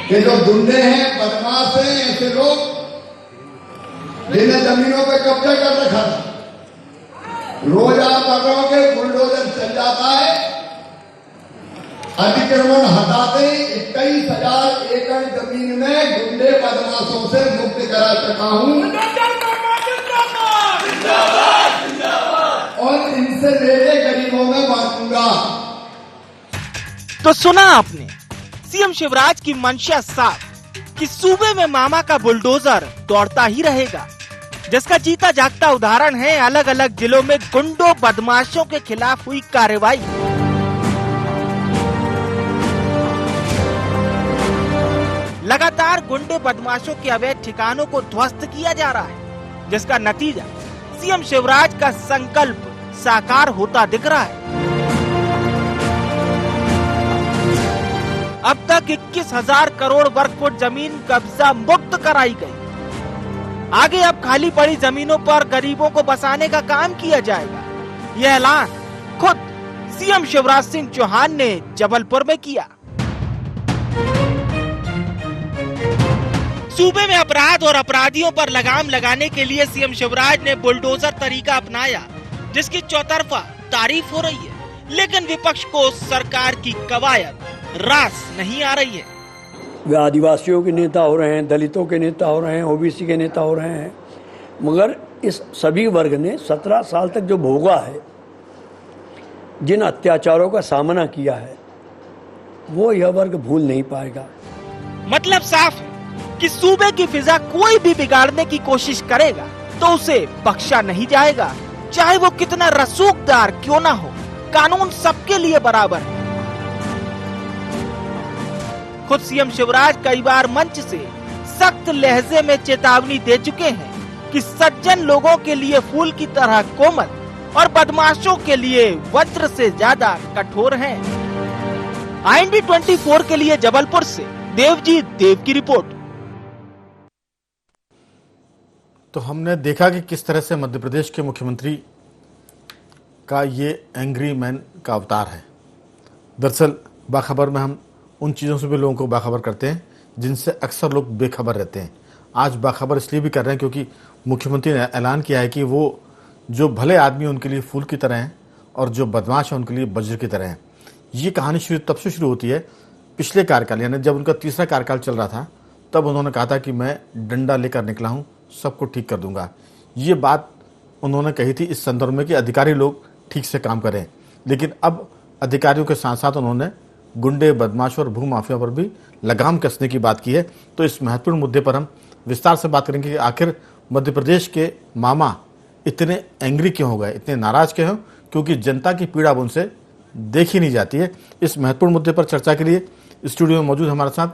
ये जो गुंडे हैं, बदमाश हैं, ऐसे लोग जिन्हें जमीनों पे कब्जा कर रखा था, रोज आप पढ़ रहे हो बुलडोजर चल जाता है, अतिक्रमण हटाते 21,000 एकड़ जमीन में गुंडे बदमाशों से मुक्त करा चुका हूं और इनसे मेरे गरीबों में बांटूंगा। तो सुना आपने, सीएम शिवराज की मंशा साफ कि सूबे में मामा का बुलडोजर दौड़ता ही रहेगा, जिसका जीता जागता उदाहरण है अलग अलग जिलों में गुंडों बदमाशों के खिलाफ हुई कार्रवाई। लगातार गुंडे बदमाशों के अवैध ठिकानों को ध्वस्त किया जा रहा है, जिसका नतीजा सीएम शिवराज का संकल्प साकार होता दिख रहा है। अब तक 21,000 करोड़ वर्ग फुट जमीन कब्जा मुक्त कराई गई। आगे अब खाली पड़ी जमीनों पर गरीबों को बसाने का काम किया जाएगा। यह ऐलान खुद सीएम शिवराज सिंह चौहान ने जबलपुर में किया। सूबे में अपराध और अपराधियों पर लगाम लगाने के लिए सीएम शिवराज ने बुलडोजर तरीका अपनाया, जिसकी चौतरफा तारीफ हो रही है, लेकिन विपक्ष को सरकार की कवायद रास नहीं आ रही है। वे आदिवासियों के नेता हो रहे हैं, दलितों के नेता हो रहे हैं, ओबीसी के नेता हो रहे हैं, मगर इस सभी वर्ग ने 17 साल तक जो भोगा है, जिन अत्याचारों का सामना किया है, वो यह वर्ग भूल नहीं पाएगा। मतलब साफ है कि सूबे की फिजा कोई भी बिगाड़ने की कोशिश करेगा तो उसे बख्शा नहीं जाएगा, चाहे वो कितना रसूखदार क्यों ना हो। कानून सबके लिए बराबर है। खुद सीएम शिवराज कई बार मंच से सख्त लहजे में चेतावनी दे चुके हैं कि सज्जन लोगों के लिए फूल की तरह कोमल और बदमाशों के लिए वज्र से ज्यादा कठोर हैं। IND 24 के लिए जबलपुर से देवजीत देव की रिपोर्ट। तो हमने देखा कि किस तरह से मध्य प्रदेश के मुख्यमंत्री का ये एंग्री मैन का अवतार है। दरअसल बाखबर में हम उन चीज़ों से भी लोगों को बाखबर करते हैं जिनसे अक्सर लोग बेखबर रहते हैं। आज बाखबर इसलिए भी कर रहे हैं क्योंकि मुख्यमंत्री ने ऐलान किया है कि वो जो भले आदमी उनके लिए फूल की तरह हैं और जो बदमाश हैं उनके लिए वज्र की तरह हैं। ये कहानी शुरू तब से शुरू होती है पिछले कार्यकाल, यानी जब उनका तीसरा कार्यकाल चल रहा था, तब उन्होंने कहा था कि मैं डंडा लेकर निकला हूँ, सबको ठीक कर दूंगा। ये बात उन्होंने कही थी इस संदर्भ में कि अधिकारी लोग ठीक से काम करें, लेकिन अब अधिकारियों के साथ साथ उन्होंने गुंडे बदमाश और भूमाफिया पर भी लगाम कसने की बात की है। तो इस महत्वपूर्ण मुद्दे पर हम विस्तार से बात करेंगे कि आखिर मध्य प्रदेश के मामा इतने एंग्री क्यों हो गए, इतने नाराज क्यों हो, क्योंकि जनता की पीड़ा अब उनसे देखी नहीं जाती है। इस महत्वपूर्ण मुद्दे पर चर्चा के लिए स्टूडियो में मौजूद हमारे साथ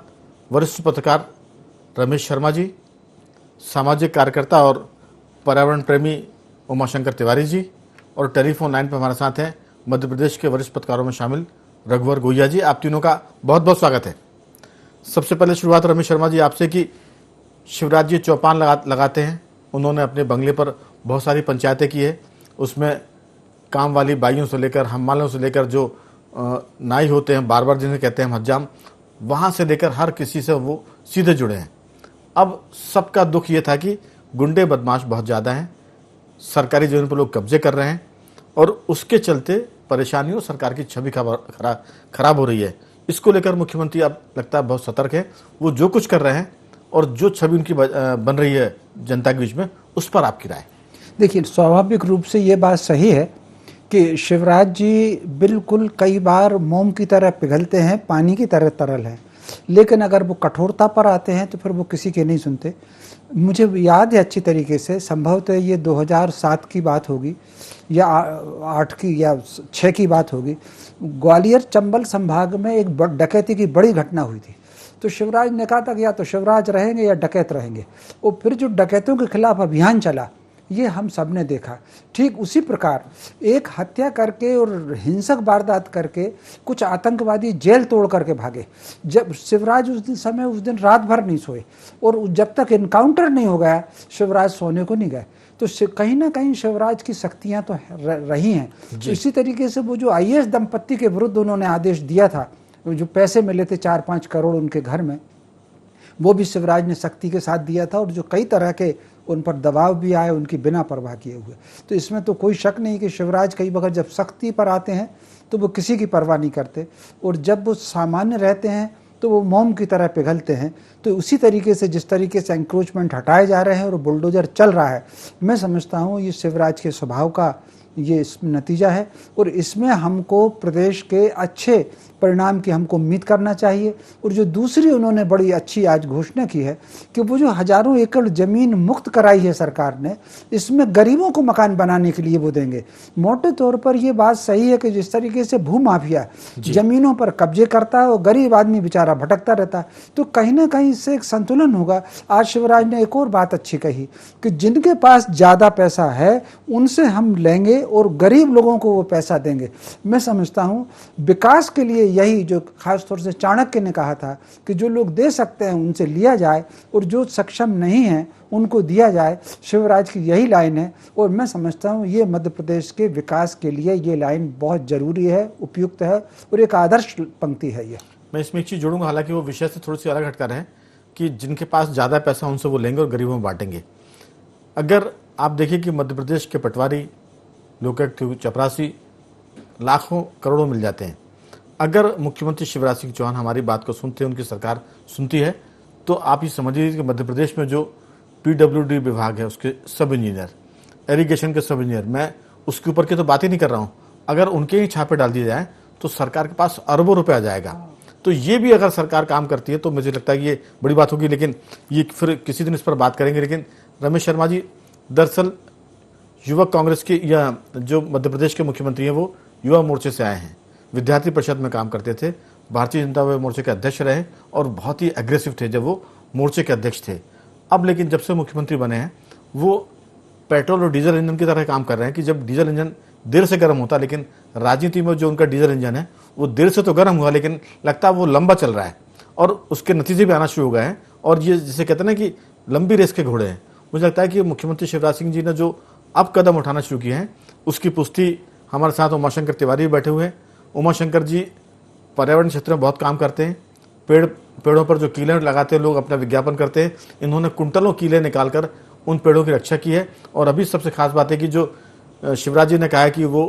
वरिष्ठ पत्रकार रमेश शर्मा जी, सामाजिक कार्यकर्ता और पर्यावरण प्रेमी उमाशंकर तिवारी जी, और टेलीफोन लाइन पर हमारे साथ हैं मध्य प्रदेश के वरिष्ठ पत्रकारों में शामिल रघुवर गोहिया जी। आप तीनों का बहुत बहुत स्वागत है। सबसे पहले शुरुआत रमेश शर्मा जी आपसे कि शिवराज जी चौपान लगाते हैं। उन्होंने अपने बंगले पर बहुत सारी पंचायतें की है, उसमें काम वाली बाइयों से लेकर हमालों से लेकर जो नाई होते हैं, बार बार जिन्हें कहते हैं हज्जाम, वहाँ से लेकर हर किसी से वो सीधे जुड़े हैं। अब सबका दुख ये था कि गुंडे बदमाश बहुत ज़्यादा हैं, सरकारी जमीन पर लोग कब्जे कर रहे हैं और उसके चलते परेशानियों सरकार की छवि खराब हो रही है। इसको लेकर मुख्यमंत्री अब लगता है बहुत सतर्क है। वो जो कुछ कर रहे हैं और जो छवि उनकी बन रही है जनता के बीच में, उस पर आपकी राय? देखिए, स्वाभाविक रूप से ये बात सही है कि शिवराज जी बिल्कुल कई बार मोम की तरह पिघलते हैं, पानी की तरह तरल है, लेकिन अगर वो कठोरता पर आते हैं तो फिर वो किसी के नहीं सुनते। मुझे याद है अच्छी तरीके से, संभवतः ये 2007 की बात होगी या 8 की या 6 की बात होगी। ग्वालियर चंबल संभाग में एक डकैती की बड़ी घटना हुई थी। तो शिवराज ने कहा था कि या तो शिवराज रहेंगे या डकैत रहेंगे। और फिर जो डकैतों के खिलाफ अभियान चला, ये हम सब ने देखा। ठीक उसी प्रकार एक हत्या करके और हिंसक वारदात करके कुछ आतंकवादी जेल तोड़ करके भागे। जब शिवराज उस दिन रात भर नहीं सोए, और जब तक इनकाउंटर नहीं हो गया शिवराज सोने को नहीं गए। तो कहीं ना कहीं शिवराज की शक्तियां तो रही हैं। तो इसी तरीके से वो जो IAS दंपत्ति के विरुद्ध उन्होंने आदेश दिया था, जो पैसे मिले थे 4-5 करोड़ उनके घर में, वो भी शिवराज ने सख्ती के साथ दिया था, और जो कई तरह के उन पर दबाव भी आए उनकी बिना परवाह किए हुए। तो इसमें तो कोई शक नहीं कि शिवराज कई वक्त जब सख्ती पर आते हैं तो वो किसी की परवाह नहीं करते, और जब वो सामान्य रहते हैं तो वो मोम की तरह पिघलते हैं। तो उसी तरीके से जिस तरीके से एंक्रोचमेंट हटाए जा रहे हैं और बुलडोजर चल रहा है, मैं समझता हूँ ये शिवराज के स्वभाव का ये नतीजा है, और इसमें हमको प्रदेश के अच्छे परिणाम की हमको उम्मीद करना चाहिए। और जो दूसरी उन्होंने बड़ी अच्छी आज घोषणा की है कि वो जो हजारों एकड़ जमीन मुक्त कराई है सरकार ने, इसमें गरीबों को मकान बनाने के लिए वो देंगे। मोटे तौर पर ये बात सही है कि जिस तरीके से भूमाफिया जमीनों पर कब्जे करता है और गरीब आदमी बेचारा भटकता रहता है, तो कहीं ना कहीं इससे एक संतुलन होगा। आज शिवराज ने एक और बात अच्छी कही कि जिनके पास ज़्यादा पैसा है उनसे हम लेंगे और गरीब लोगों को वो पैसा देंगे। मैं समझता हूँ विकास के लिए यही जो खास तौर से चाणक्य ने कहा था कि जो लोग दे सकते हैं उनसे लिया जाए और जो सक्षम नहीं है उनको दिया जाए, शिवराज की यही लाइन है। और मैं समझता हूँ ये मध्य प्रदेश के विकास के लिए ये लाइन बहुत ज़रूरी है, उपयुक्त है और एक आदर्श पंक्ति है। ये मैं इसमें एक चीज़ जोड़ूंगा, हालांकि वो विषय से थोड़ी सी अलग हटकर है कि जिनके पास ज़्यादा पैसा उनसे वो लेंगे और गरीबों में बांटेंगे। अगर आप देखिए कि मध्य प्रदेश के पटवारी, लोकायुक्त, चपरासी लाखों करोड़ों मिल जाते हैं। अगर मुख्यमंत्री शिवराज सिंह चौहान हमारी बात को सुनते हैं, उनकी सरकार सुनती है, तो आप ये समझिए कि मध्य प्रदेश में जो PWD विभाग है उसके सब इंजीनियर, इरिगेशन के सब इंजीनियर, मैं उसके ऊपर की तो बात ही नहीं कर रहा हूँ, अगर उनके ही छापे डाल दिए जाए तो सरकार के पास अरबों रुपए आ जाएगा। तो ये भी अगर सरकार काम करती है तो मुझे लगता है कि ये बड़ी बात होगी, लेकिन ये फिर किसी दिन इस पर बात करेंगे। लेकिन रमेश शर्मा जी, दरअसल युवक कांग्रेस के या जो मध्य प्रदेश के मुख्यमंत्री हैं वो युवा मोर्चे से आए हैं, विद्यार्थी परिषद में काम करते थे, भारतीय जनता पार्टी मोर्चे के अध्यक्ष रहे और बहुत ही एग्रेसिव थे जब वो मोर्चे के अध्यक्ष थे। अब लेकिन जब से मुख्यमंत्री बने हैं वो पेट्रोल और डीजल इंजन की तरह काम कर रहे हैं कि जब डीजल इंजन देर से गर्म होता, लेकिन राजनीति में जो उनका डीजल इंजन है वो देर से तो गर्म हुआ लेकिन लगता है वो लंबा चल रहा है और उसके नतीजे भी आना शुरू हो गए हैं। और ये जिसे कहते हैं ना कि लंबी रेस के घोड़े हैं, मुझे लगता है कि मुख्यमंत्री शिवराज सिंह जी ने जो अब कदम उठाना शुरू किए हैं उसकी पुष्टि हमारे साथ उमाशंकर तिवारी भी बैठे हुए हैं। उमाशंकर जी पर्यावरण क्षेत्र में बहुत काम करते हैं, पेड़ों पर जो कीले लगाते हैं लोग अपना विज्ञापन करते हैं, इन्होंने कुंटलों कीले निकालकर उन पेड़ों की रक्षा की है। और अभी सबसे खास बात है कि जो शिवराज जी ने कहा है कि वो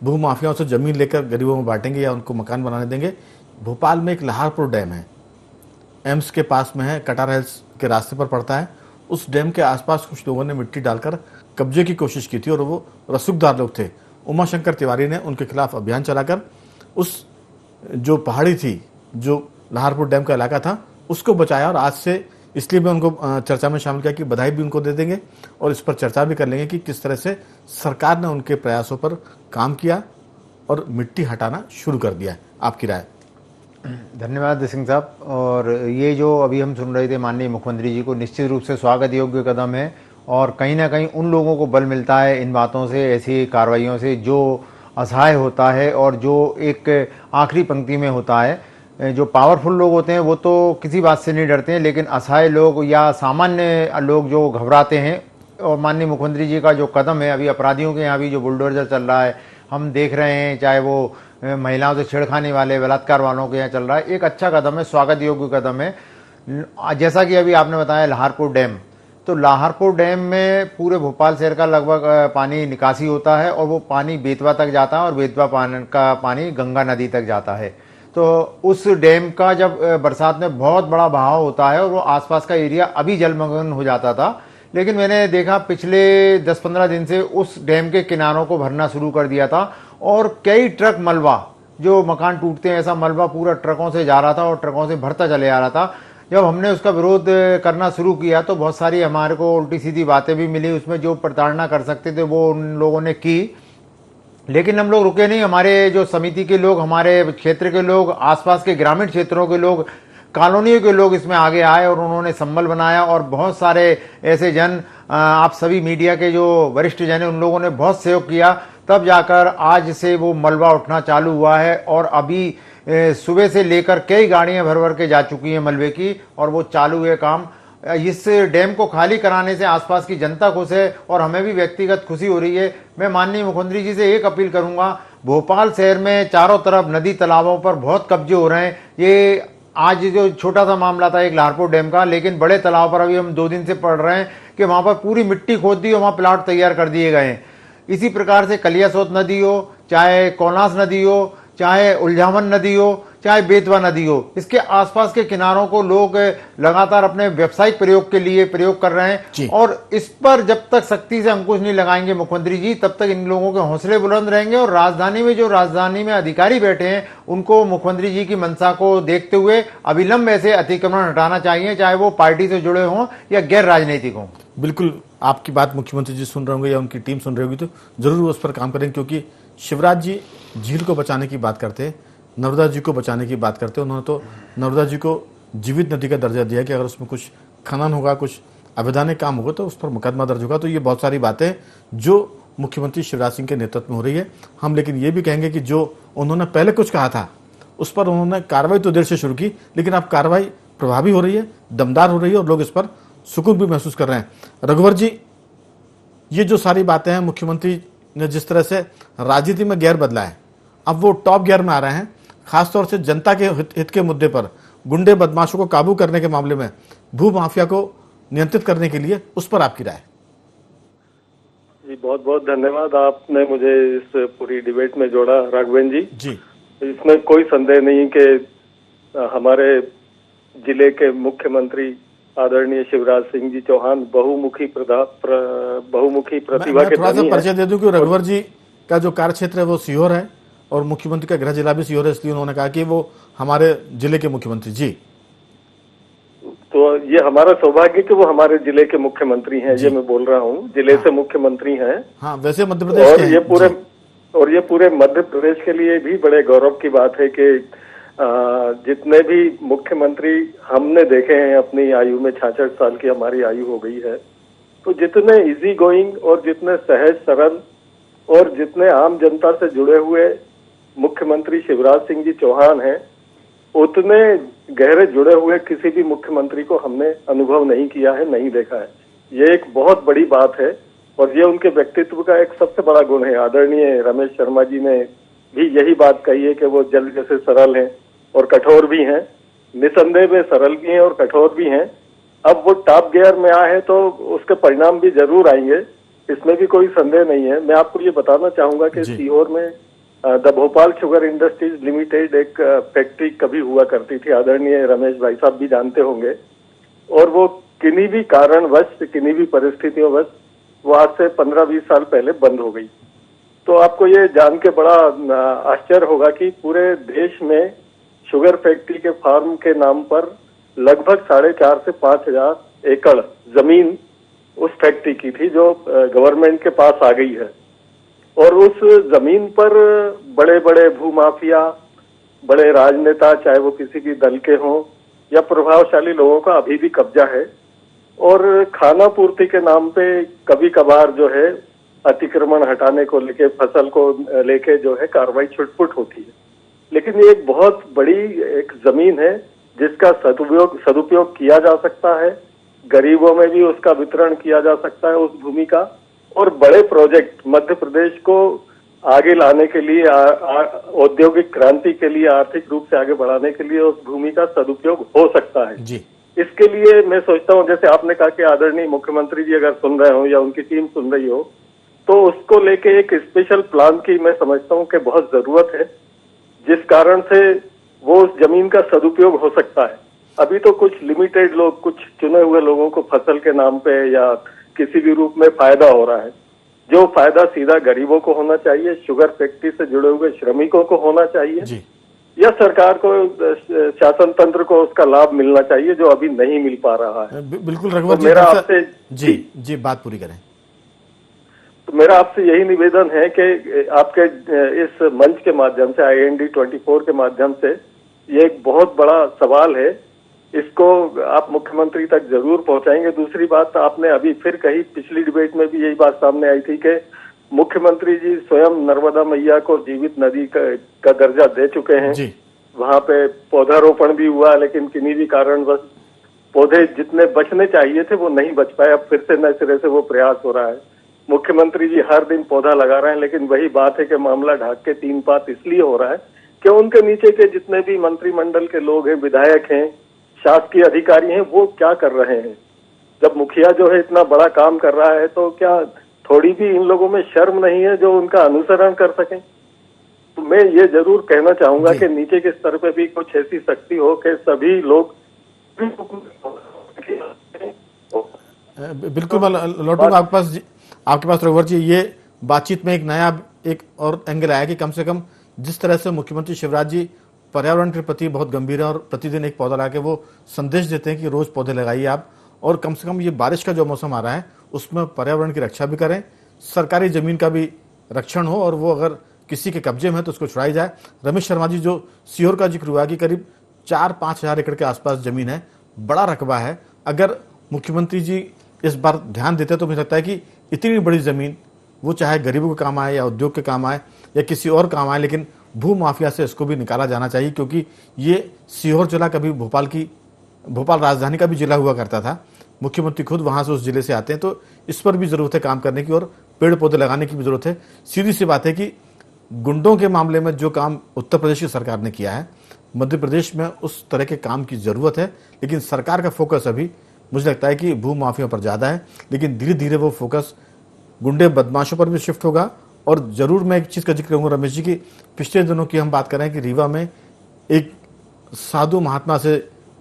भू माफियाओं से जमीन लेकर गरीबों में बांटेंगे या उनको मकान बनाने देंगे। भोपाल में एक लहारपुर डैम है, एम्स के पास में है, कटारा हिल्स के रास्ते पर पड़ता है। उस डैम के आसपास कुछ लोगों ने मिट्टी डालकर कब्जे की कोशिश की थी और वो रसूखदार लोग थे। उमाशंकर तिवारी ने उनके खिलाफ अभियान चलाकर उस जो पहाड़ी थी, जो लहारपुर डैम का इलाका था, उसको बचाया। और आज से इसलिए मैं उनको चर्चा में शामिल किया कि बधाई भी उनको दे देंगे और इस पर चर्चा भी कर लेंगे कि किस तरह से सरकार ने उनके प्रयासों पर काम किया और मिट्टी हटाना शुरू कर दिया। आपकी राय? धन्यवाद सिंह साहब। और ये जो अभी हम सुन रहे थे माननीय मुख्यमंत्री जी को, निश्चित रूप से स्वागत योग्य कदम है और कहीं ना कहीं उन लोगों को बल मिलता है इन बातों से, ऐसी कार्रवाइयों से जो असहाय होता है और जो एक आखिरी पंक्ति में होता है। जो पावरफुल लोग होते हैं वो तो किसी बात से नहीं डरते हैं, लेकिन असहाय लोग या सामान्य लोग जो घबराते हैं, और माननीय मुख्यमंत्री जी का जो कदम है, अभी अपराधियों के यहाँ भी जो बुलडोजर चल रहा है हम देख रहे हैं, चाहे वो महिलाओं से छेड़खानी वाले, बलात्कार वालों के यहाँ चल रहा है, एक अच्छा कदम है, स्वागत योग्य कदम है। जैसा कि अभी आपने बताया लाहौरपुर डैम, तो लाहौरपुर डैम में पूरे भोपाल शहर का लगभग पानी निकासी होता है और वो पानी बेतवा तक जाता है और बेतवा का पानी गंगा नदी तक जाता है। तो उस डैम का जब बरसात में बहुत बड़ा बहाव होता है और वो आसपास का एरिया अभी जलमग्न हो जाता था, लेकिन मैंने देखा पिछले 10-15 दिन से उस डैम के किनारों को भरना शुरू कर दिया था और कई ट्रक मलबा, जो मकान टूटते हैं ऐसा मलबा पूरा ट्रकों से जा रहा था और ट्रकों से भरता चले आ रहा था। जब हमने उसका विरोध करना शुरू किया तो बहुत सारी हमारे को उल्टी सीधी बातें भी मिली, उसमें जो प्रताड़ना कर सकते थे वो उन लोगों ने की, लेकिन हम लोग रुके नहीं। हमारे जो समिति के लोग, हमारे क्षेत्र के लोग, आसपास के ग्रामीण क्षेत्रों के लोग, कॉलोनियों के लोग इसमें आगे आए और उन्होंने संबल बनाया और बहुत सारे ऐसे जन, आप सभी मीडिया के जो वरिष्ठ जन हैं उन लोगों ने बहुत सहयोग किया, तब जाकर आज से वो मलबा उठना चालू हुआ है और अभी सुबह से लेकर कई गाड़ियां भर भर के जा चुकी हैं मलबे की और वो चालू है काम। इस डैम को खाली कराने से आसपास की जनता खुश है और हमें भी व्यक्तिगत खुशी हो रही है। मैं माननीय मुख्यमंत्री जी से एक अपील करूंगा, भोपाल शहर में चारों तरफ नदी तालाबों पर बहुत कब्जे हो रहे हैं, ये आज जो छोटा सा मामला था एक लाहौरपुर डैम का, लेकिन बड़े तालाब पर अभी हम 2 दिन से पढ़ रहे हैं कि वहां पर पूरी मिट्टी खोद दी और वहां प्लाट तैयार कर दिए गए हैं। इसी प्रकार से कलियासोत नदी हो, चाहे कोनास नदी हो, चाहे उलझावन नदी हो, चाहे बेतवा नदी हो, इसके आसपास के किनारों को लोग लगातार अपने व्यावसायिक प्रयोग के लिए प्रयोग कर रहे हैं। और इस पर जब तक सख्ती से अंकुश नहीं लगाएंगे मुख्यमंत्री जी, तब तक इन लोगों के हौसले बुलंद रहेंगे। और राजधानी में अधिकारी बैठे हैं, उनको मुख्यमंत्री जी की मंशा को देखते हुए अविलंब ऐसे अतिक्रमण हटाना चाहिए, चाहे वो पार्टी से जुड़े हों या गैर राजनीतिक हों। बिल्कुल आपकी बात मुख्यमंत्री जी सुन रहे होंगे या उनकी टीम सुन रही होगी तो जरूर उस पर काम करेंगे, क्योंकि शिवराज जी झील को बचाने की बात करते हैं, नर्मदा जी को बचाने की बात करते हैं। उन्होंने तो नर्मदा जी को जीवित नदी का दर्जा दिया कि अगर उसमें कुछ खनन होगा, कुछ अवैधानिक काम होगा तो उस पर मुकदमा दर्ज होगा। तो ये बहुत सारी बातें जो मुख्यमंत्री शिवराज सिंह के नेतृत्व में हो रही है। हम लेकिन ये भी कहेंगे कि जो उन्होंने पहले कुछ कहा था उस पर उन्होंने कार्रवाई तो देर से शुरू की, लेकिन अब कार्रवाई प्रभावी हो रही है, दमदार हो रही है और लोग इस पर सुकून भी महसूस कर रहे हैं। रघुवर जी, ये जो सारी बातें हैं, मुख्यमंत्री ने जिस तरह से राजनीति में गियर बदला है, अब वो टॉप गियर में आ रहे हैं, खासतौर से जनता के हित के मुद्दे पर, गुंडे बदमाशों को काबू करने के मामले में, भू माफिया को नियंत्रित करने के लिए, उस पर आपकी राय? जी बहुत बहुत धन्यवाद, आपने मुझे इस पूरी डिबेट में जोड़ा राघवेंद्र जी। जी इसमें कोई संदेह नहीं कि हमारे जिले के मुख्यमंत्री आदरणीय शिवराज सिंह जी चौहान बहुमुखी प्रतिभा के थोड़ा सा परिचय दे दूं कि रघुवर जी का जो कार्य क्षेत्र है वो सीहोर है और मुख्यमंत्री का गृह जिला भी सीहोर है, इसलिए उन्होंने कहा कि वो हमारे जिले के मुख्यमंत्री। जी तो ये हमारा सौभाग्य कि वो हमारे जिले के मुख्यमंत्री हैं, ये मैं बोल रहा हूँ, जिले से मुख्यमंत्री हैं। हाँ, वैसे मध्य प्रदेश और ये पूरे मध्य प्रदेश के लिए भी बड़े गौरव की बात है कि जितने भी मुख्यमंत्री हमने देखे हैं अपनी आयु में, 66 साल की हमारी आयु हो गई है, तो जितने इजी गोइंग और जितने सहज सरल और जितने आम जनता से जुड़े हुए मुख्यमंत्री शिवराज सिंह जी चौहान हैं, उतने गहरे जुड़े हुए किसी भी मुख्यमंत्री को हमने अनुभव नहीं किया है, नहीं देखा है। ये एक बहुत बड़ी बात है और ये उनके व्यक्तित्व का एक सबसे बड़ा गुण है। आदरणीय रमेश शर्मा जी ने भी यही बात कही है कि वो जल जैसे सरल हैं और कठोर भी हैं, निसंदेह में सरल भी हैं और कठोर भी हैं। अब वो टॉप गियर में आए हैं तो उसके परिणाम भी जरूर आएंगे, इसमें भी कोई संदेह नहीं है। मैं आपको ये बताना चाहूंगा कि सीहोर में the Bhopal sugar industries limited एक फैक्ट्री कभी हुआ करती थी, आदरणीय रमेश भाई साहब भी जानते होंगे, और वो किन्हीं भी कारणवश, किन्हीं भी परिस्थितियों वश वो आज से 15-20 साल पहले बंद हो गई। तो आपको ये जान के बड़ा आश्चर्य होगा कि पूरे देश में शुगर फैक्ट्री के फार्म के नाम पर लगभग 4,500 से 5,000 एकड़ जमीन उस फैक्ट्री की थी जो गवर्नमेंट के पास आ गई है। और उस जमीन पर बड़े बड़े भूमाफिया, बड़े राजनेता, चाहे वो किसी भी दल के हों या प्रभावशाली लोगों का अभी भी कब्जा है। और खाना पूर्ति के नाम पे कभी कभार जो है अतिक्रमण हटाने को लेके, फसल को लेके जो है कार्रवाई छुटपुट होती है, लेकिन ये एक बहुत बड़ी एक जमीन है जिसका सदुपयोग किया जा सकता है, गरीबों में भी उसका वितरण किया जा सकता है उस भूमि का, और बड़े प्रोजेक्ट मध्य प्रदेश को आगे लाने के लिए, औद्योगिक क्रांति के लिए, आर्थिक रूप से आगे बढ़ाने के लिए उस भूमि का सदुपयोग हो सकता है जी। इसके लिए मैं सोचता हूँ, जैसे आपने कहा कि आदरणीय मुख्यमंत्री जी अगर सुन रहे हो या उनकी टीम सुन रही हो, तो उसको लेके एक स्पेशल प्लान की मैं समझता हूँ कि बहुत जरूरत है, जिस कारण से वो उस जमीन का सदुपयोग हो सकता है। अभी तो कुछ लिमिटेड लोग, कुछ चुने हुए लोगों को फसल के नाम पे या किसी भी रूप में फायदा हो रहा है, जो फायदा सीधा गरीबों को होना चाहिए, शुगर फैक्ट्री से जुड़े हुए श्रमिकों को होना चाहिए जी। या सरकार को, शासन तंत्र को उसका लाभ मिलना चाहिए, जो अभी नहीं मिल पा रहा है। बिल्कुल रघुवर जी, मेरा आपसे जी बात पूरी करें। तो मेरा आपसे यही निवेदन है कि आपके इस मंच के माध्यम से, IND 24 के माध्यम से, ये एक बहुत बड़ा सवाल है, इसको आप मुख्यमंत्री तक जरूर पहुंचाएंगे। दूसरी बात आपने अभी फिर कही, पिछली डिबेट में भी यही बात सामने आई थी कि मुख्यमंत्री जी स्वयं नर्मदा मैया को जीवित नदी का दर्जा दे चुके हैं जी। वहां पे पौधारोपण भी हुआ, लेकिन किन्हीं भी कारणवश पौधे जितने बचने चाहिए थे वो नहीं बच पाए। अब फिर से नए सिरे से वो प्रयास हो रहा है। मुख्यमंत्री जी हर दिन पौधा लगा रहे हैं, लेकिन वही बात है कि मामला ढाक के 3 बात इसलिए हो रहा है क्यों उनके नीचे के जितने भी मंत्रिमंडल के लोग हैं, विधायक हैं, शासकीय अधिकारी हैं, वो क्या कर रहे हैं? जब मुखिया जो है इतना बड़ा काम कर रहा है तो क्या थोड़ी भी इन लोगों में शर्म नहीं है जो उनका अनुसरण कर सकें? तो मैं ये जरूर कहना चाहूंगा कि नीचे के स्तर पे भी कुछ ऐसी शक्ति हो कि सभी लोग बिल्कुल। मैं लौटूंगा आपके पास रघुवर जी। ये बातचीत में एक नया एक और एंगल आया कि कम से कम जिस तरह से मुख्यमंत्री शिवराज जी पर्यावरण के प्रति बहुत गंभीर है और प्रतिदिन एक पौधा लगा के वो संदेश देते हैं कि रोज पौधे लगाइए आप, और कम से कम ये बारिश का जो मौसम आ रहा है उसमें पर्यावरण की रक्षा भी करें, सरकारी जमीन का भी रक्षण हो, और वो अगर किसी के कब्जे में है तो उसको छुड़ाई जाए। रमेश शर्मा जी, जो सीहोर का जिक्र हुआ कि करीब 4-5 हजार एकड़ के आसपास जमीन है, बड़ा रकबा है, अगर मुख्यमंत्री जी इस बार ध्यान देते तो मुझे लगता है कि इतनी बड़ी जमीन वो चाहे गरीबों के काम आए या उद्योग के काम आए या किसी और काम आए, लेकिन भू माफिया से इसको भी निकाला जाना चाहिए, क्योंकि ये सीहोर जिला कभी भोपाल राजधानी का भी जिला हुआ करता था। मुख्यमंत्री खुद वहां से उस जिले से आते हैं, तो इस पर भी जरूरत है काम करने की और पेड़ पौधे लगाने की भी जरूरत है। सीधी सी बात है कि गुंडों के मामले में जो काम उत्तर प्रदेश की सरकार ने किया है, मध्य प्रदेश में उस तरह के काम की जरूरत है, लेकिन सरकार का फोकस अभी मुझे लगता है कि भू माफिया पर ज्यादा है, लेकिन धीरे धीरे वो फोकस गुंडे बदमाशों पर भी शिफ्ट होगा। और जरूर मैं एक चीज का जिक्र करूंगा रमेश जी की, पिछले दिनों की हम बात करें कि रीवा में एक साधु महात्मा से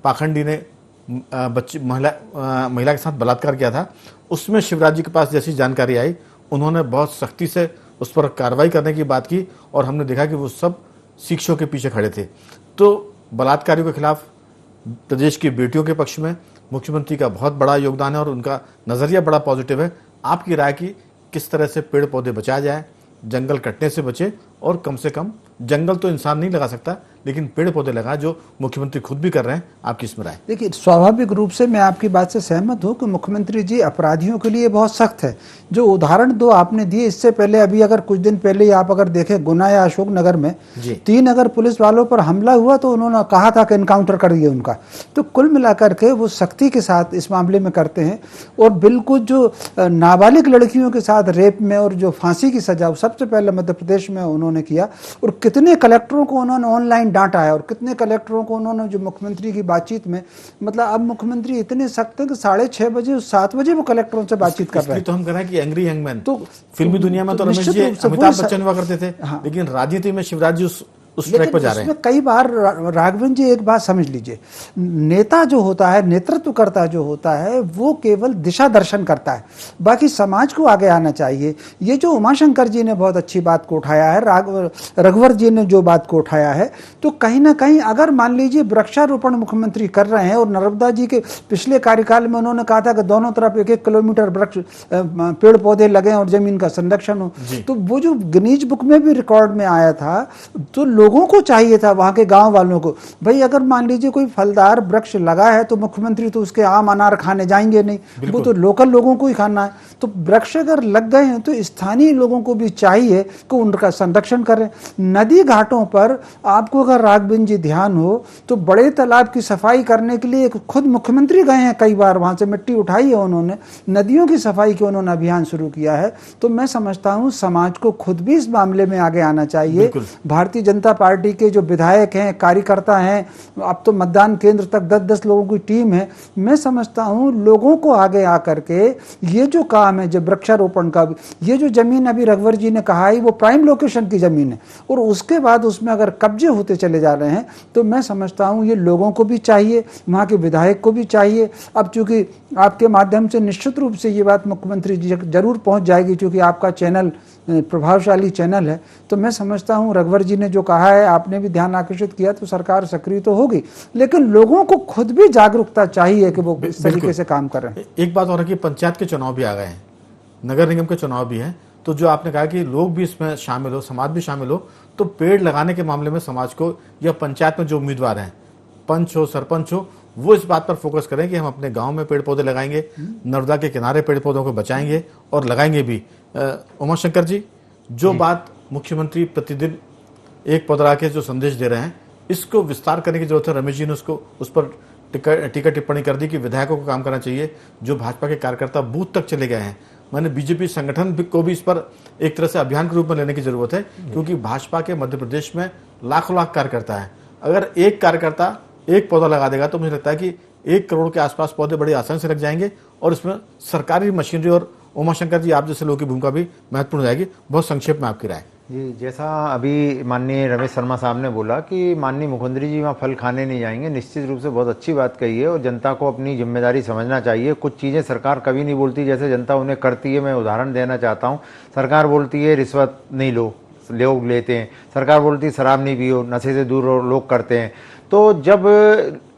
पाखंडी ने महिला के साथ बलात्कार किया था, उसमें शिवराज जी के पास जैसी जानकारी आई उन्होंने बहुत सख्ती से उस पर कार्रवाई करने की बात की, और हमने देखा कि वो सब शिक्षकों के पीछे खड़े थे। तो बलात्कारियों के खिलाफ प्रदेश की बेटियों के पक्ष में मुख्यमंत्री का बहुत बड़ा योगदान है और उनका नजरिया बड़ा पॉजिटिव है। आपकी राय की किस तरह से पेड़ पौधे बचाया जाए, जंगल कटने से बचे, और कम से कम जंगल तो इंसान नहीं लगा सकता लेकिन पेड़ पौधे लगा, जो मुख्यमंत्री खुद भी कर रहे हैं, आपकी इसमें राय? देखिए, स्वाभाविक रूप से मैं आपकी बात से सहमत हूं कि मुख्यमंत्री जी अपराधियों के लिए बहुत सख्त है। जो उदाहरण दो आपने दिए, इससे पहले अभी अगर कुछ दिन पहले आप अगर देखें गुना या अशोकनगर में 3 अगर पुलिस वालों पर हमला हुआ तो उन्होंने कहा था कि इनकाउंटर करिए उनका। तो कुल मिलाकर के वो सख्ती के साथ इस मामले में करते हैं। और बिल्कुल जो नाबालिग लड़कियों के साथ रेप में और जो फांसी की सजा सबसे पहले मध्य प्रदेश में उन्होंने किया, और कितने कलेक्टरों को उन्होंने ऑनलाइन डांटा है, और कितने कलेक्टरों को उन्होंने जो मुख्यमंत्री की बातचीत में, मतलब अब मुख्यमंत्री इतने सख्त हैं कि 6:30 बजे 7 बजे वो कलेक्टरों से बातचीत कर रहे हैं। तो हम कह रहे हैं कि एंग्री यंग मैन। तो फिल्मी दुनिया में तो रमेश जी अमिताभ बच्चन हुआ करते थे, लेकिन राजनीति में शिवराज जी उस ट्रैक पर जा रहे हैं। कई बार राघवन जी एक बात समझ लीजिए, नेता जो होता है, नेतृत्वकर्ता जो होता है, वो केवल दिशा दर्शन करता है, बाकी समाज को आगे आना चाहिए। ये जो उमाशंकर जी ने बहुत अच्छी बात को उठाया है, रघुवर जी ने जो बात को उठाया है, तो कहीं ना कहीं अगर मान लीजिए वृक्षारोपण मुख्यमंत्री कर रहे हैं, और नर्मदा जी के पिछले कार्यकाल में उन्होंने कहा था कि दोनों तरफ 1-1 किलोमीटर वृक्ष पेड़ पौधे लगे और जमीन का संरक्षण हो, तो वो जो गिनीज बुक में भी रिकॉर्ड में आया था, तो लोगों को चाहिए था, वहां के गांव वालों को, भाई अगर मान लीजिए कोई फलदार वृक्ष लगा है तो मुख्यमंत्री तो उसके आम अनार खाने जाएंगे नहीं, वो तो लोकल लोगों को ही खाना है। तो वृक्ष अगर लग गए हैं तो स्थानीय लोगों को भी चाहिए कि उनका संरक्षण करें। नदी घाटों पर आपको अगर राघवन जी ध्यान हो तो बड़े तालाब की सफाई करने के लिए खुद मुख्यमंत्री गए हैं, कई बार वहां से मिट्टी उठाई है उन्होंने, नदियों की सफाई के उन्होंने अभियान शुरू किया है। तो मैं समझता हूं समाज को खुद भी इस मामले में आगे आना चाहिए। भारतीय जनता पार्टी के जो विधायक हैं, कार्यकर्ता हैं, अब तो मतदान केंद्र तक 10-10 लोगों की टीम है, मैं समझता हूं लोगों को आगे आकर के ये जो काम है, जो वृक्षारोपण का, ये जो जमीन अभी रघुवर जी ने कहा है वो प्राइम लोकेशन की जमीन है, और उसके बाद उसमें अगर कब्जे होते चले जा रहे हैं, तो मैं समझता हूं ये लोगों को भी चाहिए, वहां के विधायक को भी चाहिए। अब चूंकि आपके माध्यम से निश्चित रूप से ये बात मुख्यमंत्री जी जरूर पहुंच जाएगी, क्योंकि आपका चैनल प्रभावशाली चैनल है, तो मैं समझता हूं रघुवर जी ने जो कहा है, आपने भी ध्यान आकर्षित किया, तो सरकार सक्रिय तो होगी, लेकिन लोगों को खुद भी जागरूकता चाहिए कि वो इस तरीके से काम करें। एक बात और है कि पंचायत के चुनाव भी आ गए हैं, नगर निगम के चुनाव भी हैं, तो जो आपने कहा कि लोग भी इसमें शामिल हो, समाज भी शामिल हो, तो पेड़ लगाने के मामले में समाज को या पंचायत में जो उम्मीदवार हैं, पंच हो, सरपंच हो, वो इस बात पर फोकस करें कि हम अपने गांव में पेड़ पौधे लगाएंगे, नर्मदा के किनारे पेड़ पौधों को बचाएंगे और लगाएंगे भी। उमाशंकर जी, जो बात मुख्यमंत्री प्रतिदिन एक पौधा के जो संदेश दे रहे हैं, इसको विस्तार करने की जरूरत है। रमेश जी ने उसको उस पर टीका टिप्पणी कर दी कि विधायकों को काम करना चाहिए, जो भाजपा के कार्यकर्ता बूथ तक चले गए हैं। मैंने बीजेपी संगठन को भी इस पर एक तरह से अभियान के रूप में लेने की जरूरत है, क्योंकि भाजपा के मध्य प्रदेश में लाखों लाख कार्यकर्ता है, अगर एक कार्यकर्ता एक पौधा लगा देगा तो मुझे लगता है कि 1 करोड़ के आसपास पौधे बड़ी आसानी से लग जाएंगे और इसमें सरकारी मशीनरी और उमाशंकर जी आप जैसे लोगों की भूमिका भी महत्वपूर्ण हो जाएगी। बहुत संक्षेप में आपकी राय। जी, जैसा अभी माननीय रमेश शर्मा साहब ने बोला कि माननीय मुख्यमंत्री जी वहाँ फल खाने नहीं जाएंगे, निश्चित रूप से बहुत अच्छी बात कही है और जनता को अपनी जिम्मेदारी समझना चाहिए। कुछ चीज़ें सरकार कभी नहीं बोलती जैसे जनता उन्हें करती है। मैं उदाहरण देना चाहता हूँ, सरकार बोलती है रिश्वत नहीं लो, लोग लेते हैं। सरकार बोलती है शराब नहीं पियो, नशे से दूर रहो, लोग करते हैं। तो जब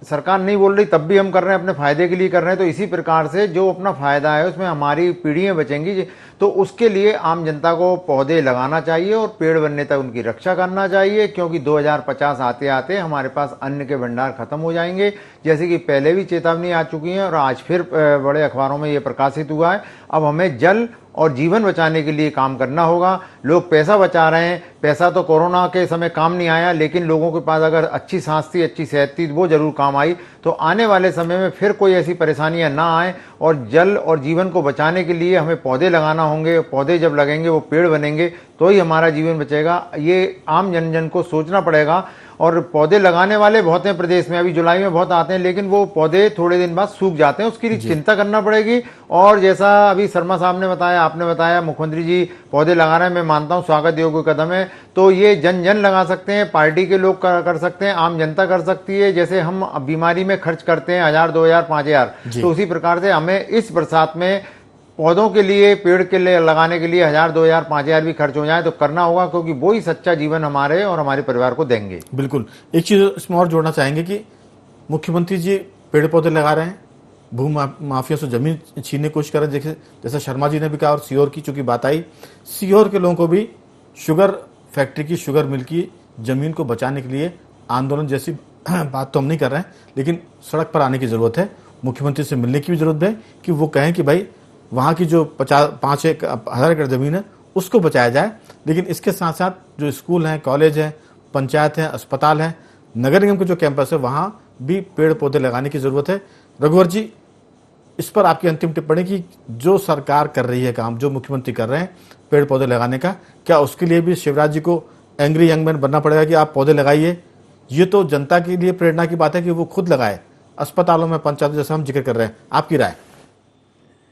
सरकार नहीं बोल रही तब भी हम कर रहे हैं, अपने फायदे के लिए कर रहे हैं। तो इसी प्रकार से जो अपना फायदा है उसमें हमारी पीढ़ियां बचेंगी, तो उसके लिए आम जनता को पौधे लगाना चाहिए और पेड़ बनने तक उनकी रक्षा करना चाहिए, क्योंकि 2050 आते आते हमारे पास अन्न के भंडार खत्म हो जाएंगे, जैसे कि पहले भी चेतावनी आ चुकी है और आज फिर बड़े अखबारों में ये प्रकाशित हुआ है। अब हमें जल और जीवन बचाने के लिए काम करना होगा। लोग पैसा बचा रहे हैं, पैसा तो कोरोना के समय काम नहीं आया, लेकिन लोगों के पास अगर अच्छी सांस थी, अच्छी सेहत थी, वो जरूर काम आई। तो आने वाले समय में फिर कोई ऐसी परेशानियां ना आए और जल और जीवन को बचाने के लिए हमें पौधे लगाना होंगे। पौधे जब लगेंगे वो पेड़ बनेंगे तो ही हमारा जीवन बचेगा। ये आम जन जन को सोचना पड़ेगा। और पौधे लगाने वाले बहुत हैं प्रदेश में, अभी जुलाई में बहुत आते हैं, लेकिन वो पौधे थोड़े दिन बाद सूख जाते हैं, उसकी चिंता करना पड़ेगी। और जैसा अभी शर्मा साहब ने बताया, आपने बताया, मुख्यमंत्री जी पौधे लगा रहे हैं, मैं मानता हूं स्वागत योग्य कदम है। तो ये जन जन लगा सकते हैं, पार्टी के लोग कर सकते हैं, आम जनता कर सकती है। जैसे हम बीमारी में खर्च करते हैं 1000, 2000, 5000, तो उसी प्रकार से हमें इस बरसात में पौधों के लिए, पेड़ के लिए लगाने के लिए 1000, 2000, 5000 भी खर्च हो जाए तो करना होगा, क्योंकि वो ही सच्चा जीवन हमारे और हमारे परिवार को देंगे। बिल्कुल। एक चीज इसमें और जोड़ना चाहेंगे कि मुख्यमंत्री जी पेड़ पौधे लगा रहे हैं, भू माफिया से जमीन छीनने की कोशिश कर रहे हैं, जैसा शर्मा जी ने भी कहा। और सीहोर की चूंकि बात आई, सीहोर के लोगों को भी शुगर फैक्ट्री की, शुगर मिल की जमीन को बचाने के लिए आंदोलन जैसी बात तो हम नहीं कर रहे हैं, लेकिन सड़क पर आने की जरूरत है। मुख्यमंत्री से मिलने की भी जरूरत है कि वो कहें कि भाई वहाँ की जो 5,000 एकड़ जमीन है उसको बचाया जाए। लेकिन इसके साथ साथ जो स्कूल हैं, कॉलेज हैं, पंचायत हैं, अस्पताल हैं, नगर निगम के जो कैंपस है, वहाँ भी पेड़ पौधे लगाने की जरूरत है। रघुवर जी, इस पर आपकी अंतिम टिप्पणी कि जो सरकार कर रही है काम, जो मुख्यमंत्री कर रहे हैं पेड़ पौधे लगाने का, क्या उसके लिए भी शिवराज जी को एंग्री यंग मैन बनना पड़ेगा कि आप पौधे लगाइए? ये तो जनता के लिए प्रेरणा की बात है कि वो खुद लगाए, अस्पतालों में, पंचायतों जैसा हम जिक्र कर रहे हैं। आपकी राय?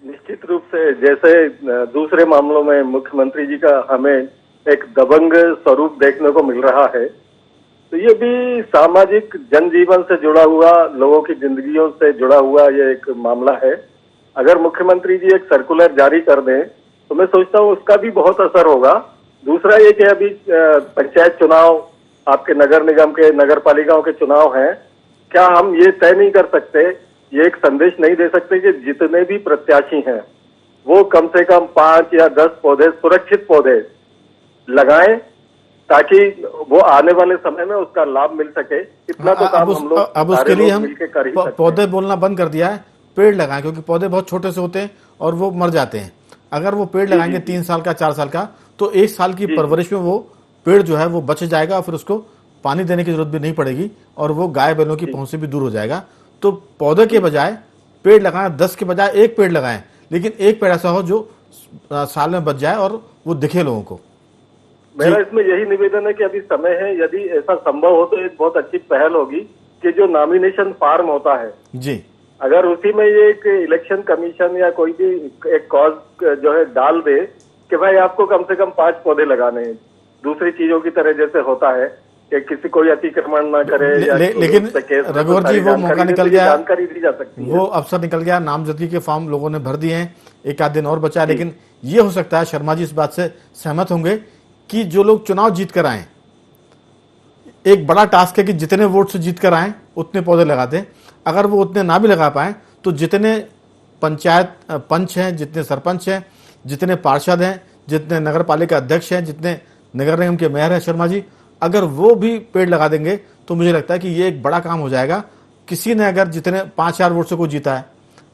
निश्चित रूप से, जैसे दूसरे मामलों में मुख्यमंत्री जी का हमें एक दबंग स्वरूप देखने को मिल रहा है, तो ये भी सामाजिक जनजीवन से जुड़ा हुआ, लोगों की जिंदगियों से जुड़ा हुआ ये एक मामला है। अगर मुख्यमंत्री जी एक सर्कुलर जारी कर दें तो मैं सोचता हूँ उसका भी बहुत असर होगा। दूसरा ये कि अभी पंचायत चुनाव, आपके नगर निगम के, नगर पालिकाओं के चुनाव हैं, क्या हम ये तय नहीं कर सकते, ये एक संदेश नहीं दे सकते कि जितने भी प्रत्याशी हैं वो कम से कम 5 या 10 पौधे, सुरक्षित पौधे लगाएं, ताकि वो आने वाले समय में उसका लाभ मिल सके। इतना तो काम हम लोग, अब उसके लिए हम मिलकर कर ही सकते हैं। पौधे बोलना बंद कर दिया है, पेड़ लगाएं, क्योंकि पौधे बहुत छोटे से होते हैं और वो मर जाते हैं। अगर वो पेड़ लगाएंगे 3 साल का, 4 साल का, तो 1 साल की परवरिश में वो पेड़ जो है वो बच जाएगा और फिर उसको पानी देने की जरूरत भी नहीं पड़ेगी और वो गाय बैलों की पहुंच से भी दूर हो जाएगा। तो पौधे के बजाय पेड़ लगाएं, 10 के बजाय 1 पेड़ लगाएं, लेकिन 1 पेड़ ऐसा हो जो साल में बच जाए और वो दिखे लोगों को। मेरा इसमें यही निवेदन है कि अभी समय है, यदि ऐसा संभव हो तो एक बहुत अच्छी पहल होगी कि जो नॉमिनेशन फॉर्म होता है जी, अगर उसी में ये एक इलेक्शन कमीशन या कोई भी एक कॉज जो है डाल दे कि भाई आपको कम से कम 5 पौधे लगाने हैं, दूसरी चीजों की तरह जैसे होता है कि किसी कोई अतिक्रमण ना करे। लेकिन रघुवर जी वो मौका निकल गया, जानकारी दी जा सकती है, वो अवसर निकल गया, नामजदगी के फॉर्म लोगों ने भर दिए हैं, 1 आध दिन और बचा है। लेकिन ये हो सकता है, शर्मा जी इस बात से सहमत होंगे कि जो लोग चुनाव जीत कर आए, एक बड़ा टास्क है कि जितने वोट से जीत कर आए उतने पौधे लगा दें। अगर वो उतने ना भी लगा पाए तो जितने पंचायत पंच हैं, जितने सरपंच हैं, जितने पार्षद हैं, जितने नगर पालिका अध्यक्ष हैं, जितने नगर निगम के मेयर हैं, शर्मा जी, अगर वो भी पेड़ लगा देंगे तो मुझे लगता है कि ये एक बड़ा काम हो जाएगा। किसी ने अगर जितने 5000 वोट से कोई जीता है,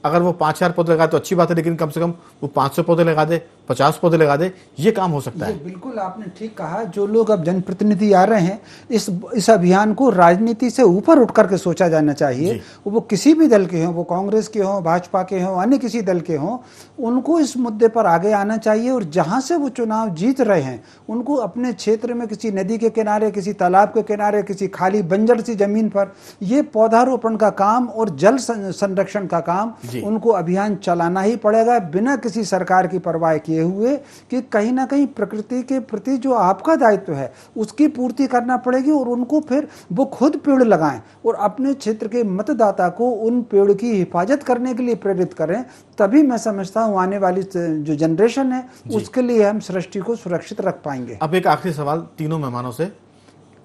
अगर वो 5000 पौधे लगाए तो अच्छी बात है, लेकिन कम से कम वो 500 पौधे लगा दे, 50 पौधे लगा दे, ये काम हो सकता ये है। बिल्कुल आपने ठीक कहा। जो लोग अब जनप्रतिनिधि आ रहे हैं, इस अभियान को राजनीति से ऊपर उठ करके सोचा जाना चाहिए। वो किसी भी दल के हों, वो कांग्रेस के हों, भाजपा के हों, अन्य किसी दल के हों, उनको इस मुद्दे पर आगे आना चाहिए। और जहां से वो चुनाव जीत रहे हैं, उनको अपने क्षेत्र में किसी नदी के किनारे, किसी तालाब के किनारे, किसी खाली बंजर सी जमीन पर ये पौधारोपण का काम और जल संरक्षण का काम उनको अभियान चलाना ही पड़ेगा, बिना किसी सरकार की परवाह किए हुए कि कहीं ना कहीं प्रकृति के प्रति जो आपका दायित्व है उसकी पूर्ति करना पड़ेगी। और उनको फिर वो खुद पेड़ लगाएं और अपने क्षेत्र के मतदाता को उन पेड़ की हिफाजत करने के लिए प्रेरित करें। तभी मैं समझता हूं आने वाली जो जनरेशन है उसके लिए हम सृष्टि को सुरक्षित रख पाएंगे। अब एक आखिरी सवाल तीनों मेहमानों से,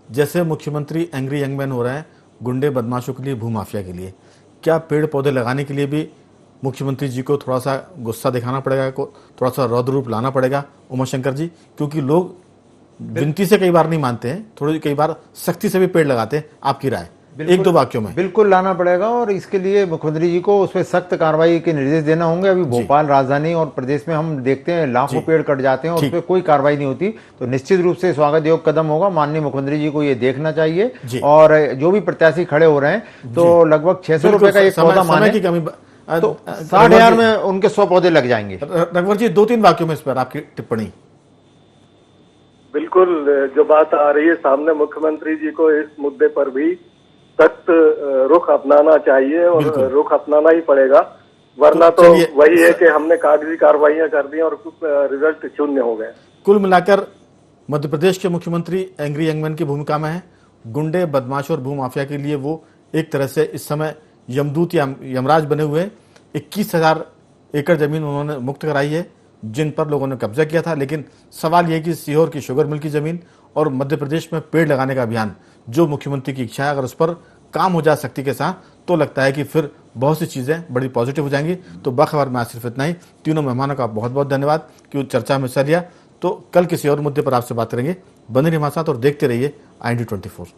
जैसे मुख्यमंत्री एंग्री यंग मैन हो रहे हैं गुंडे बदमाशों के लिए, भूमाफिया के लिए, क्या पेड़ पौधे लगाने के लिए भी मुख्यमंत्री जी को थोड़ा सा गुस्सा दिखाना पड़ेगा, थोड़ा सा रौद्र रूप लाना पड़ेगा उमाशंकर जी? क्योंकि लोग विनती से कई बार नहीं मानते हैं, थोड़ी कई बार सख्ती से भी पेड़ लगाते हैं। आपकी राय एक दो वाक्यों में? बिल्कुल लाना पड़ेगा और इसके लिए मुख्यमंत्री जी को उस पर सख्त कार्रवाई के निर्देश देना होंगे। अभी भोपाल राजधानी और प्रदेश में हम देखते हैं लाखों पेड़ कट जाते हैं और उस पर कोई कार्रवाई नहीं होती। तो निश्चित रूप से स्वागत योग्य कदम होगा। माननीय मुख्यमंत्री जी को ये देखना चाहिए। और जो भी प्रत्याशी खड़े हो रहे हैं तो लगभग 600 रुपए का एक पौधा माने की कमी, तो 60,000 में उनके 100 पौधे लग जाएंगे। रघुवर जी 2-3 वाक्यों में इस पर आपकी टिप्पणी। बिल्कुल, जो बात आ रही है सामने, मुख्यमंत्री जी को इस मुद्दे पर भी सख्त रुख अपनाना चाहिए और रुख अपनाना ही पड़ेगा, वरना तो वही है कि हमने कागजी कार्रवाइयां कर दी और रिजल्ट शून्य हो गए। कुल मिलाकर मध्य प्रदेश के मुख्यमंत्री एंग्री यंग मैन की भूमिका में है। गुंडे बदमाश और भूमाफिया के लिए वो एक तरह से इस समय यमदूत या यमराज बने हुए। 21,000 एकड़ जमीन उन्होंने मुक्त कराई है जिन पर लोगों ने कब्जा किया था। लेकिन सवाल यह कि सीहोर की शुगर मिल की जमीन और मध्य प्रदेश में पेड़ लगाने का अभियान, जो मुख्यमंत्री की इच्छा है, अगर उस पर काम हो जा सख्ती के साथ, तो लगता है कि फिर बहुत सी चीजें बड़ी पॉजिटिव हो जाएंगी। तो बाखबर में आज सिर्फ इतना ही। तीनों मेहमानों का बहुत बहुत धन्यवाद कि चर्चा में हिस्सा लिया। तो कल किसी और मुद्दे पर आपसे बात करेंगे। बने रहिए हमारे साथ और देखते रहिए IND24।